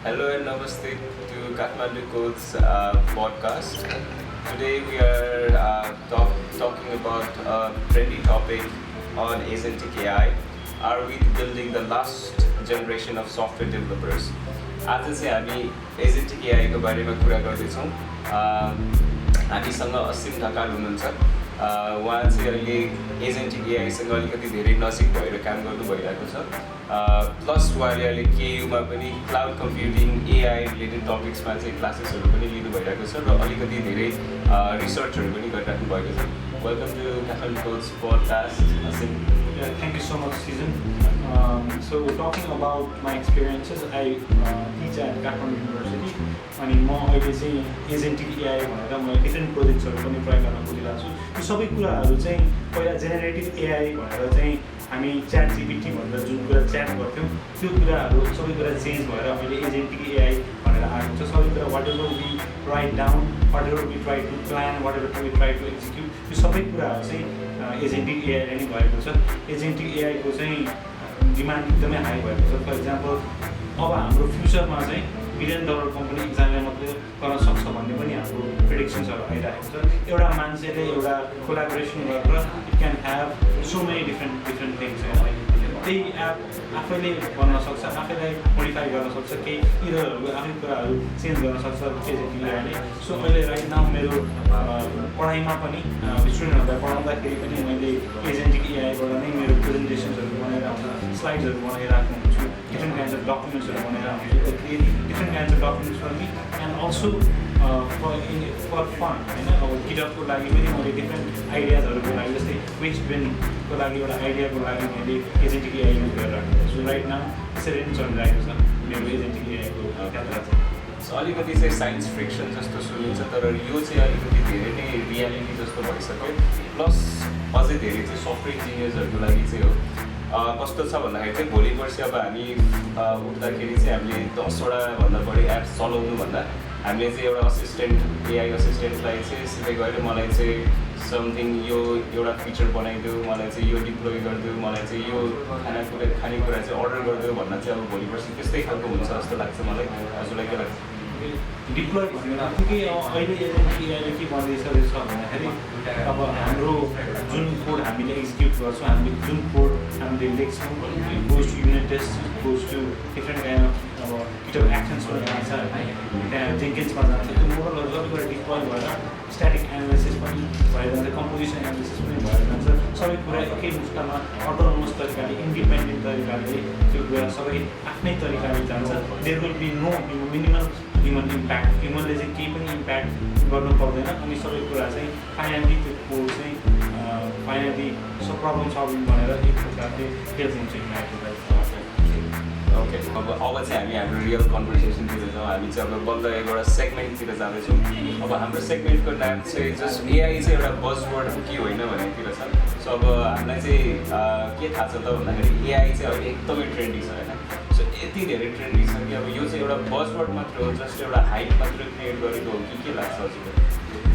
Hello and namaste to Kathmandu Code's podcast. Today we are talking about a trendy topic on agentic AI. Are we building the last generation of software developers? आज चाहिँ हामी agentic AI को बारेमा कुरा गर्दैछौँ। हामीसँग असीम ढकाल हुनुहुन्छ। उहाँ चाहिँ अहिले एजेन्टिक एआईसँग अलिकति धेरै नजिक भएर काम गर्नु भइरहेको छ। प्लस उहाँले अहिले केयुमा पनि क्लाउड कम्प्युटिङ एआई रिलेटेड टपिक्समा चाहिँ क्लासेसहरू पनि लिनु भइरहेको छ र अलिकति धेरै रिसर्चहरू पनि गरिराख्नु भएको छ। Welcome to Kathmandu codes podcast Asim. Thank you so much, Season. So we're talking about my experiences. I teach at Kathmandu University. अनि म अहिले चाहिँ एजेन्टिक एआई भनेर म डिफ्रेन्ट प्रोजेक्ट्सहरू पनि ट्राई गर्न खोजिरहेको छु। यो सबै कुराहरू चाहिँ पहिला जेनेरेटिभ एआई भनेर चाहिँ हामी च्याट जिपिटी भनेर जुन कुरा च्याट गर्थ्यौँ त्यो कुराहरू सबै कुरा चेन्ज भएर अहिले एजेन्टिक एआई भनेर आएको छ। सबै कुरा whatever we write down, whatever we try to plan, whatever we try to execute, यो सबै कुराहरू चाहिँ एजेन्टिक एआईले नै भएको छ। एजेन्टिक एआईको चाहिँ डिमान्ड एकदमै हाई भएको छ। फर इक्जाम्पल अब हाम्रो फ्युचरमा चाहिँ $1 बिलियन कम्पनी एकजनाले मात्रै गर्न सक्छ भन्ने पनि हाम्रो प्रेडिक्सन्सहरू आइरहेको छ। एउटा मान्छेले एउटा कोलाबोरेसन गरेर it can have so many different things. त्यही एप आफैले बन्न सक्छ, आफैलाई मोडिफाई गर्न सक्छ, केही इररहरू आफै कुराहरू चेन्ज गर्न सक्छ एजेन्टिक एआईले। सो अहिले राइट नाउ मेरो पढाइमा पनि स्टुडेन्टहरूलाई पढाउँदाखेरि पनि मैले एजेन्टिक एआईबाट नै मेरो प्रेजेन्टेसन्सहरू बनाइरहेको छु, स्लाइड्सहरू बनाइरहेको हुन्छु, different kinds of documents बनाइरहेको छु, different kinds of documents for me and also for fun हैन। अब गिटअपको लागि पनि मैले डिफ्रेन्ट आइडियाजहरूको लागि जस्तै वेस्ट बिनको लागि एउटा आइडियाको लागि मैले एजेन्टिक एआई युज गरिरहेको छु। राइट नाउ त्यसरी नै चलिरहेको छ मेरो एजेन्टिक एआईको यात्रा चाहिँ। सो अलिकति चाहिँ साइन्स फ्रिक्सन जस्तो सुनिन्छ तर यो चाहिँ अलिकति धेरै नै रियालिटी जस्तो भइसक्यो। प्लस अझै धेरै चाहिँ सफ्टवेयर इन्जिनियर्सहरूको लागि चाहिँ हो। कस्तो छ भन्दाखेरि चाहिँ भोलि पर्सि अब हामी उठ्दाखेरि चाहिँ हामीले 10वटा भन्दा बढी एप्स चलाउनुभन्दा हामीले चाहिँ एउटा असिस्टेन्ट एआई असिस्टेन्टलाई चाहिँ सिधै गएर मलाई चाहिँ समथिङ यो एउटा फिचर बनाइदियो, मलाई चाहिँ यो डिप्लोय गरिदियो, मलाई चाहिँ यो खानेकुरा चाहिँ अर्डर गरिदियो भन्न चाहिँ अब भोलि पर्सि त्यस्तै खालको हुन्छ जस्तो लाग्छ मलाई। हजुरलाई के लाग्छ? डिप्लोय भन्दाखेरि अहिले एजेन्टिक एआईले के भन्दैछ भन्दाखेरि अब हाम्रो जुन कोड हामीले एक्जिक्युट गर्छौँ, हामीले जुन कोड हामीले लेख्छौँ, goes to unit test, goes to different kind of अब गिटअप एक्सन्सहरू जान्छ होइन, त्यहाँ जेन्किन्समा जान्छ। त्यो मोडलहरू सबै कुरा डिप्लोय भएर स्ट्याटिक एनालिसिस पनि भएर जान्छ, कम्पोजिसन एनालिसिस पनि भएर जान्छ। सबै कुरा एकै मुष्टमा अटोनोमस तरिकाले, इन्डिपेन्डेन्ट तरिकाले त्यो कुरा सबै आफ्नै तरिकाले जान्छ। There will be no minimal human impact, ह्युमनले चाहिँ केही पनि इम्प्याक्ट गर्नु पर्दैन। अनि सबै कुरा चाहिँ फाइनली त्यो कोड चाहिँ फाइनली प्रब्लम सल्भिङ भनेर एक प्रकारले हेल्प हुन्छ ह्युम्यानिटीलाई। ओके, अब चाहिँ हामी हाम्रो रियल कन्भर्सेसनतिर जाउँ। हामी चाहिँ अब बल्ल एउटा सेगमेन्टतिर जाँदैछौँ। अब हाम्रो सेगमेन्टको नाम चाहिँ जस्ट एआई चाहिँ एउटा बजवर्ड हो कि होइन भनेतिर छ। सो अब हामीलाई चाहिँ के थाहा छ त भन्दाखेरि एआई चाहिँ अब एकदमै ट्रेन्डी छ होइन। सो यति धेरै ट्रेन्डी छ कि अब यो चाहिँ एउटा बजवर्ड मात्र हो, जस्ट एउटा हाइप मात्र क्रिएट गरेको हो कि के लाग्छ हजुरलाई?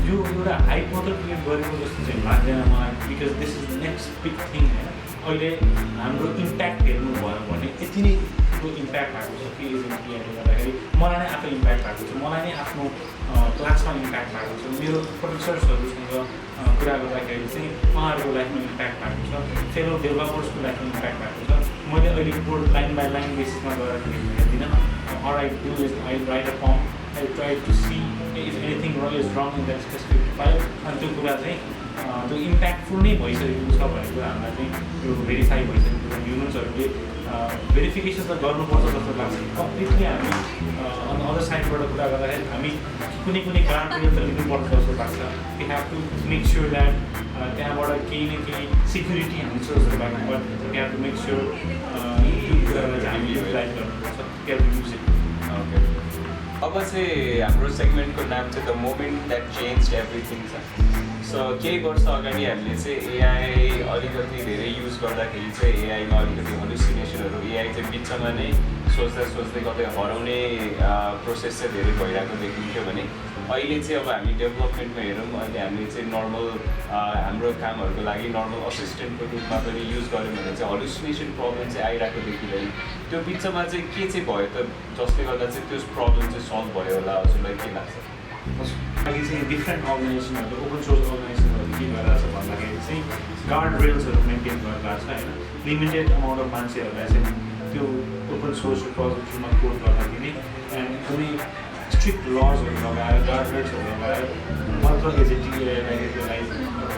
यो एउटा हाइप मात्र क्रिएट गरेको जस्तो चाहिँ लाग्दैन मलाई, because this is next big thing होइन। अहिले हाम्रो इम्प्याक्ट हेर्नुभयो भने यति नै ठुलो इम्प्याक्ट भएको छ कि एजेन्टिक एआईले गर्दाखेरि मलाई नै आफै इम्प्याक्ट भएको छ, मलाई नै आफ्नो क्लासमा इम्प्याक्ट भएको छ, मेरो प्रोफेसर्सहरूसँग कुरा गर्दाखेरि चाहिँ उहाँहरूको लाइफमा इम्प्याक्ट भएको छ, फेलो डेभलपर्सको लाइफमा इम्प्याक्ट भएको छ। मैले अहिले कोड लाइन बाई लाइन बेसिसमा गर्दाखेरि हेर्दिनँ। Or I do is I write a form, I try to see if anything is wrong in that specific file. अनि त्यो कुरा चाहिँ त्यो इम्प्याक्टफुल नै भइसकेको छ भन्ने कुरा हामीलाई चाहिँ त्यो भेरिफाई भइसकेको छ। ह्युमन्सहरूले भेरिफिकेसन त गर्नुपर्छ जस्तो लाग्छ। कम्प्लिटली हामी अन अदर साइडबाट कुरा गर्दाखेरि हामी कुनै गार्डहरू त लिनुपर्छ जस्तो लाग्छ। We have to make sure that त्यहाँबाट केही न केही सिक्युरिटी हामी छ जस्तो लाग्छ। But we have to make sure त्यो कुरालाई चाहिँ हामी युटिलाइज गर्नुपर्छ। We have to use it. Okay, अब चाहिँ हाम्रो सेगमेन्टको नाम चाहिँ the moment that change everything छ। सो केही वर्ष अगाडि हामीले चाहिँ एआई अलिकति धेरै युज गर्दाखेरि चाहिँ एआईमा अलिकति हलुसिनेसनहरू, एआई चाहिँ बिचमा नै सोच्दै कतै हराउने प्रोसेस चाहिँ धेरै भइरहेको देखिन्थ्यो भने अहिले चाहिँ अब हामी डेभलपमेन्टमा हेरौँ, अहिले हामीले चाहिँ नर्मल हाम्रो कामहरूको लागि नर्मल असिस्टेन्टको रूपमा पनि युज गऱ्यौँ भने चाहिँ हलुसिनेसन प्रब्लम चाहिँ आइरहेको देखिँदैन। त्यो बिचमा चाहिँ के चाहिँ भयो त जसले गर्दा चाहिँ त्यो प्रब्लम चाहिँ सल्भ भयो होला, हजुरलाई के लाग्छ? अहिले चाहिँ डिफ्रेन्ट अर्गनाइजेसनहरू ओपन सोर्स अर्गनाइजेसनहरू के गरिरहेछ भन्दाखेरि चाहिँ गार्ड रेल्सहरू मेन्टेन गरिरहेछ होइन। लिमिटेड अमाउन्ट अफ मान्छेहरूलाई चाहिँ त्यो ओपन सोर्स प्रोजेक्टमा कोड गर्दाखेरि एन्ड एकदमै स्ट्रिक्ट लजहरू लगाएर गार्ड रेल्सहरू लगाएर मात्र एजेन्टीलाई त्यसलाई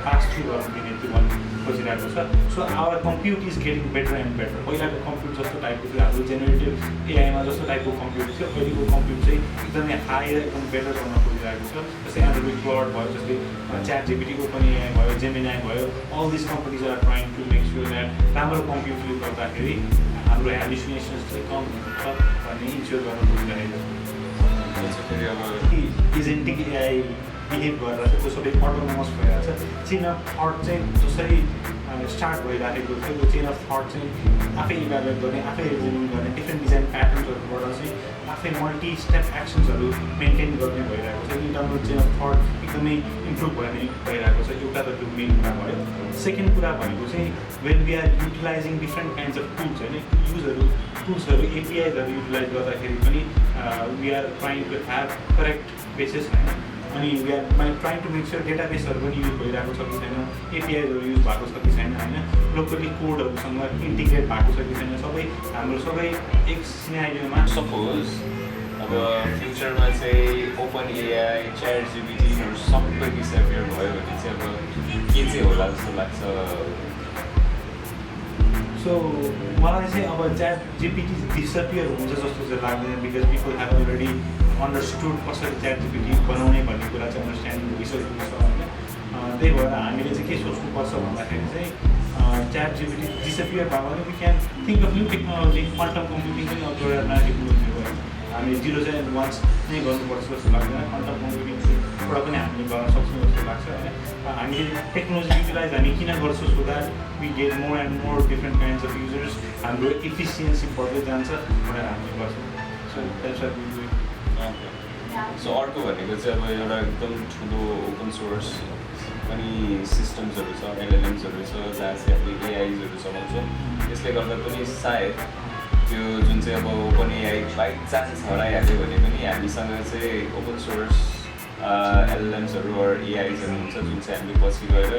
पास थ्रु गर्न दिने त्यो भन्नु खोजिरहेको छ। So our compute is getting better and better. पहिलाको कम्प्युट जस्तो टाइपको थियो हाम्रो जेनेरेटिभ एआईमा जस्तो टाइपको कम्प्युट थियो, अहिलेको कम्प्युट चाहिँ एकदमै हाई र एकदम बेटर गर्न खोजिरहेको छ। जस्तै एन्ड्रोइड क्लाउड भयो, जस्तै च्याट जिपिटी, ओपन एआई भयो, जेमिनाई भयो, all this companies are trying to make sure that राम्रो कम्प्युट युज गर्दाखेरि हाम्रो हेलुसिनेसन्स चाहिँ कम हुन्छ भन्ने इन्स्योर गर्न खोजिरहेको छ। एजेन्टिक एआई बिहेभ गरेर चाहिँ त्यो सबै अटोनोमस भइरहेको छ। चेन अफ थट चाहिँ जसरी स्टार्ट भइराखेको थियो त्यो चेन अफ थट चाहिँ आफै इभ्यालुएट गर्ने, आफै रिजनिङ गर्ने, डिफ्रेन्ट डिजाइन प्याटर्न्सहरूबाट चाहिँ आफै मल्टी स्टेप एक्सन्सहरू मेन्टेन गर्ने भइरहेको छ। इन्टरनल चेन अफ थट एकदमै इम्प्रुभ भइरहेको छ। एउटा त त्यो मेन कुरा भयो। सेकेन्ड कुरा भनेको चाहिँ when we are utilising different kinds of tools होइन, टुल्सहरू एपिआईहरू युटिलाइज गर्दाखेरि पनि we are trying to have correct basis होइन। अनि we are trying to make sure डेटाबेसहरू पनि युज भइरहेको छ कि छैन, एपिआईहरू युज भएको छ कि छैन होइन, लोकली कोडहरूसँग इन्टिग्रेट भएको छ कि छैन, सबै हाम्रो सबै एक सिनारियोमा। सपोज अब फ्युचरमा चाहिँ ओपन एआई, च्याट जिपिटीहरू सबै डिसएपियर भयो भने चाहिँ अब के चाहिँ होला जस्तो लाग्छ? सो मलाई चाहिँ अब च्याट जिपिटी डिसएपियर हुन्छ जस्तो चाहिँ लाग्दैन, because people have already understood कसरी च्याट जिपिटी बनाउने भन्ने कुरा चाहिँ अन्डरस्ट्यान्डिङ भइसकेको छ होइन। त्यही भएर हामीले चाहिँ के सोच्नुपर्छ भन्दाखेरि चाहिँ च्याट जिपिटी डिसएपियर भयो भने we can think of new technology. Quantum computing पनि अब एउटा नयाँ टेक्नोलोजी हो होइन। हामीले 0 एन्ड 1 नै गर्नुपर्छ जस्तो लाग्दैन, क्वान्टम कम्प्युटिङबाट पनि हामीले गर्न सक्छौँ जस्तो लाग्छ होइन। हामीले टेक्नोलोजी युटिलाइज हामी किन गर्छौँ so that we get more and more different kinds of users, हाम्रो इफिसियन्सी बढ्दै जान्छ भनेर हामीले गर्छौँ। So that's what we do. So अर्को भनेको चाहिँ अब एउटा एकदम ठुलो ओपन सोर्स पनि सिस्टम्सहरू छ, एलएलएम्सहरू छ जहाँ चाहिँ हामीले एआइजहरू चलाउँछौँ। त्यसले गर्दा पनि सायद त्यो जुन चाहिँ अब ओपन एआई बाई चान्स हराइहाल्यो भने पनि हामीसँग चाहिँ ओपन सोर्स एलएलएम्सहरू अर एआइजहरू हुन्छ जुन चाहिँ हामीले पछि गएर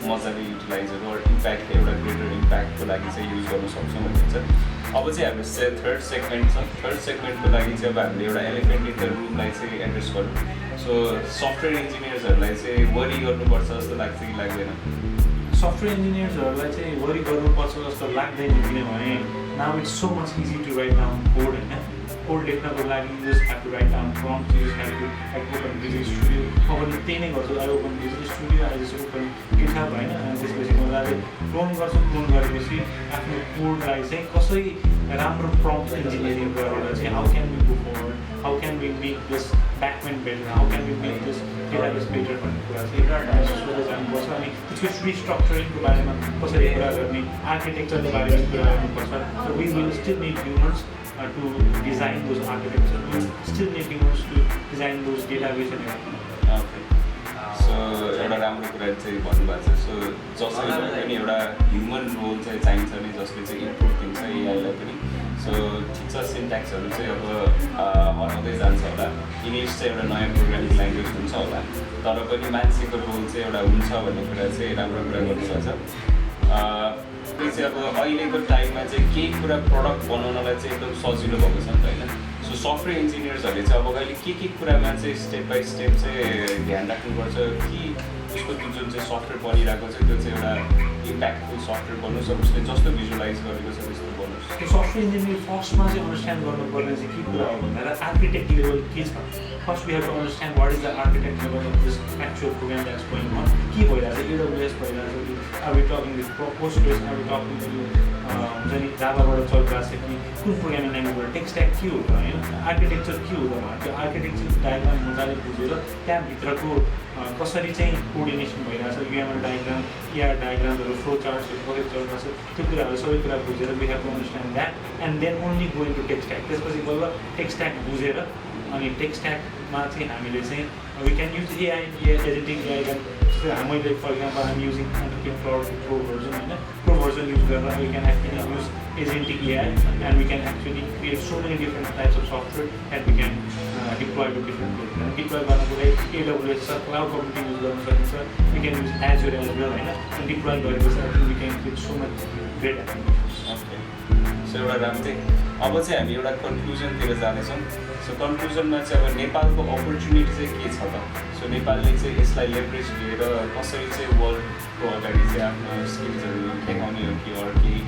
मजाले युटिलाइजहरू अर इम्प्याक्ट एउटा ग्रेटर इम्प्याक्टको लागि चाहिँ युज गर्न सक्छौँ भन्ने छ। अब चाहिँ हाम्रो थर्ड सेगमेन्ट छ। थर्ड सेगमेन्टको लागि चाहिँ अब हामीले एउटा एलिफेन्ट इन द रुमलाई चाहिँ एड्रेस गरौँ। सो सफ्टवेयर इन्जिनियर्सहरूलाई चाहिँ वरि गर्नुपर्छ जस्तो लाग्छ कि लाग्दैन? सफ्टवेयर इन्जिनियर्सहरूलाई चाहिँ वरि गर्नुपर्छ जस्तो लाग्दैन, किनभने now it's so much easy to write down code होइन। कोड लेख्नको लागि you just have to write down prompt, you just have to open Visual Studio. म पनि त्यही नै गर्छु, अहिले ओपन भिजुअल स्टुडियो, अहिले जस्तो ओपन गिटहब होइन। अनि त्यसपछि मजाले क्लोन गर्छु। क्लोन गरेपछि आफ्नो कोडलाई चाहिँ कसरी राम्रो प्रम्प्ट इन्जिनियरिङ गरेर चाहिँ how can we go forward, how can we make this backend better, how can we make this database better भन्ने कुरा चाहिँ सोध्दै जानुपर्छ। अनि त्यसको रिस्ट्रक्चरिङको बारेमा कसरी कुरा गर्ने, आर्किटेक्चरको बारेमा कुरा गर्नुपर्छ। So we will still need humans to design those architecture, we still need humans to design those database and everything. Okay. So एउटा राम्रो कुरा चाहिँ भन्नुभएको छ। सो जसले पनि एउटा ह्युमन रोल चाहिँ चाहिन्छ नि, जसले चाहिँ इम्प्रुभ दिन्छ एआईलाई पनि। सो ठिक छ, सिन्ट्याक्सहरू चाहिँ अब हराउँदै जान्छ होला, इङ्ग्लिस चाहिँ एउटा नयाँ प्रोग्रामिङ ल्याङ्ग्वेज हुन्छ होला, तर पनि मान्छेको रोल चाहिँ एउटा हुन्छ भन्ने कुरा चाहिँ राम्रो कुरा गर्नुपर्छ। त्यो चाहिँ अब अहिलेको टाइममा चाहिँ केही कुरा प्रडक्ट बनाउनलाई चाहिँ एकदम सजिलो भएको छ नि त होइन। सो सफ्टवेयर इन्जिनियर्सहरूले चाहिँ अब अहिले के कुरामा चाहिँ स्टेप बाई स्टेप चाहिँ ध्यान राख्नुपर्छ कि उसको जुन चाहिँ सफ्टवेयर बनिरहेको छ त्यो चाहिँ एउटा इम्प्याक्टफुल सफ्टवेयर बनोस्, अब उसले जस्तो भिजुलाइज गरेको छ त्यस्तो बनोस्। त्यो सफ्टवेयर इन्जिनियर फर्स्टमा चाहिँ अन्डरस्ट्यान्ड गर्नुपर्ने चाहिँ के कुरा हो भन्दा आर्किटेक्ट लेभल के छ। First we have to understand what is the architect level of this actual program that's going on. के भइरहेको छ, एडब्ल्युएस भइरहेको छ कि are we talking with Postgres, are we talking to हुन्छ नि जाभाबाट चलिरहेको छ कि कुन प्रोग्रामिङ ल्याङ्ग्वेजबाट टेक्स्ट ट्याग के हो त होइन, आर्किटेक्चर के हो त भने त्यो आर्किटेक्चर डायग्राम मजाले बुझेर त्यहाँभित्रको कसरी चाहिँ कोअर्डिनेसन भइरहेको छ, युएमएल डायग्राम, एआर डायग्रामहरू, फ्लो चार्ट्सहरू कसरी चलिरहेको छ, त्यो कुराहरू सबै कुरा बुझेर we have to understand that and then only going to text tag. त्यसपछि बल्ल टेक्स्ट ट्याग बुझेर अनि टेक्स्ट ट्यागमा चाहिँ हामीले चाहिँ we can use AI, editing AI can मैले for example I'm using AutoCAD Pro version होइन Pro version use गरेर we can actually use agentic AI and we can actually create so many different types of software that we can deploy to different places. And deploy गर्नको लागि AWS छ, cloud computing use गर्न सकिन्छ, we can use Azure as well होइन, and deploy गरेपछि I think we can create so much great applications. Okay. So एउटा राम्रो अब चाहिँ हामी एउटा कन्क्लुजनतिर जानेछौँ. सो कन्क्लुजनमा चाहिँ अब नेपालको अपर्च्युनिटी चाहिँ के छ त? सो नेपालले चाहिँ यसलाई लेभरेज लिएर कसरी चाहिँ वर्ल्डको अगाडि चाहिँ आफ्नो स्किल्सहरू देखाउने हो कि अरू केही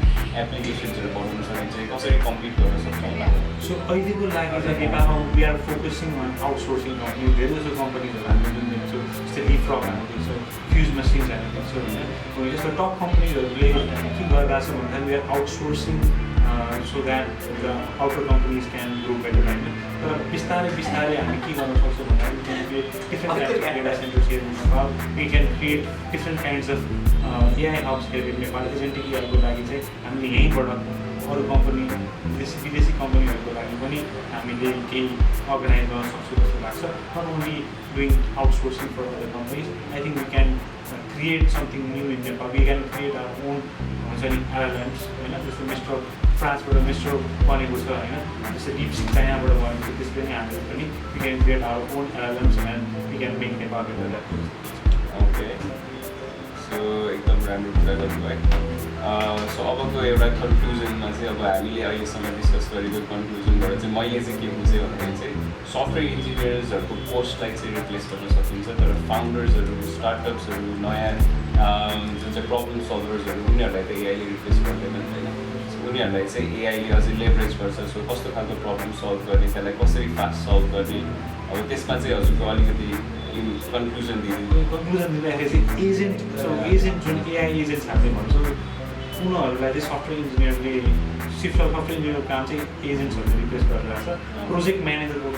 एप्लिकेसन्सहरू बनाउन सकिन्छ, कसरी कम्पिट गर्न सक्छ होला? सो अहिलेको लागि चाहिँ नेपालमा we are focusing on outsourcing company. धेरै जस्तो कम्पनीहरू हामीले जुन देख्छौँ जस्तै लिपफ्रग हामी देख्छौँ, फ्युज मसिन्स हामी देख्छौँ होइन. यस्तो टप कम्पनीहरूले के गरिरहेको छ भन्दाखेरि we are outsourcing so that the outer companies can grow better होइन. तर बिस्तारै बिस्तारै हामी के गर्न सक्छौँ भन्दाखेरि different types of data centers here in Nepal. We can create different kinds of AI hubs here in Nepal. Agentic AI को लागि चाहिँ हामीले यहीँबाट अरू कम्पनी विदेशी कम्पनीहरूको लागि पनि हामीले केही अर्गनाइज गर्न सक्छौँ जस्तो लाग्छ. Not only doing outsourcing for other companies, I think we can create something new in Nepal. We can create our own LLMs होइन. जस्तो फ्रान्सबाट मिस्टर बनेको छ होइन, जस्तै डिपसिक चाइनाबाट बनेको छ, त्यसले नै हामीले पनि we can create our own LLMs and we can make Nepal better. Okay, so एकदम राम्रो कुरा गर्नुभयो. सो अबको एउटा कन्क्लुजनमा चाहिँ अब हामीले अहिलेसम्म डिस्कस गरेको कन्क्लुजनबाट चाहिँ मैले चाहिँ के बुझेँ भन्दाखेरि चाहिँ सफ्टवेयर इन्जिनियर्सहरूको पोस्टलाई चाहिँ रिप्लेस गर्न सकिन्छ, तर फाउन्डर्सहरू, स्टार्टअप्सहरू, नयाँ जुन चाहिँ प्रब्लम सल्भर्सहरू उनीहरूलाई त एआईले रिप्लेस गर्दैन होइन. उनीहरूलाई चाहिँ एआईले अझै लेभरेज गर्छ. सो कस्तो खालको प्रब्लम सल्भ गर्ने, त्यसलाई कसरी फास्ट सल्भ गर्ने, अब त्यसमा चाहिँ हजुरको अलिकति कन्क्लुजन दिनु. कन्क्लुजन दिँदाखेरि चाहिँ एजेन्ट जुन एआई एजेन्ट्स हामीले भन्छौँ उनीहरूलाई चाहिँ सफ्टवेयर इन्जिनियरले सफ्टवेयर इन्जिनियरको काम चाहिँ एजेन्ट्सहरूले रिप्लेस गरिरहेको छ. प्रोजेक्ट म्यानेजरको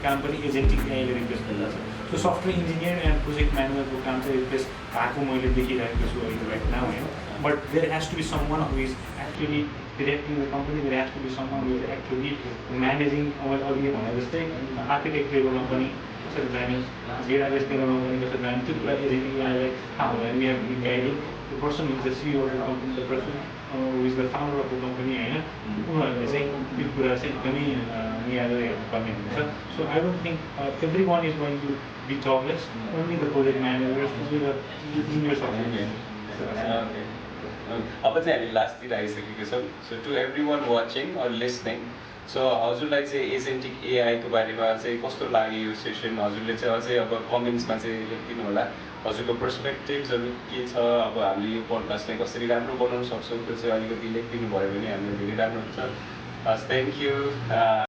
काम पनि एजेन्टिक एआईले रिप्लेस गरिरहेको छ. So software engineer and project म्यानेजरको काम चाहिँ रिप्लेस भएको मैले देखिरहेको छु अहिले राइट नाउ होइन. But there has to be someone who is actually directing the company. There has to be someone who is actually managing our earlier भने जस्तै आर्किटेक्ट लेभल कम्पनी कसरी जाने, डेटाबेस लेभल कम्पनी कसरी जाने, त्यो कुरा एजेन्टलाई थाहा हुँदैन. We have be guiding the person is the CEO of the company, the person who is the founder of the company होइन. उनीहरूले चाहिँ त्यो कुरा चाहिँ एकदमै मिलाएर हेर्नुपर्ने हुन्छ. So I don't think everyone is going to be jobless. Only the project managers, only the engineers of अब चाहिँ हामी लास्टतिर आइसकेको छौँ. So to everyone watching or listening, so हजुरलाई चाहिँ एजेन्टिक एआईको बारेमा चाहिँ कस्तो लाग्यो यो सेसन? हजुरले चाहिँ अझै अब कमेन्ट्समा चाहिँ लेखिदिनु होला हजुरको पर्सपेक्टिभ्सहरू के छ. अब हामीले यो पोडकास्टलाई कसरी राम्रो बनाउन सक्छौँ त्यो चाहिँ अलिकति लेखिदिनु भयो भने हामीलाई धेरै राम्रो हुन्छ. Thank you.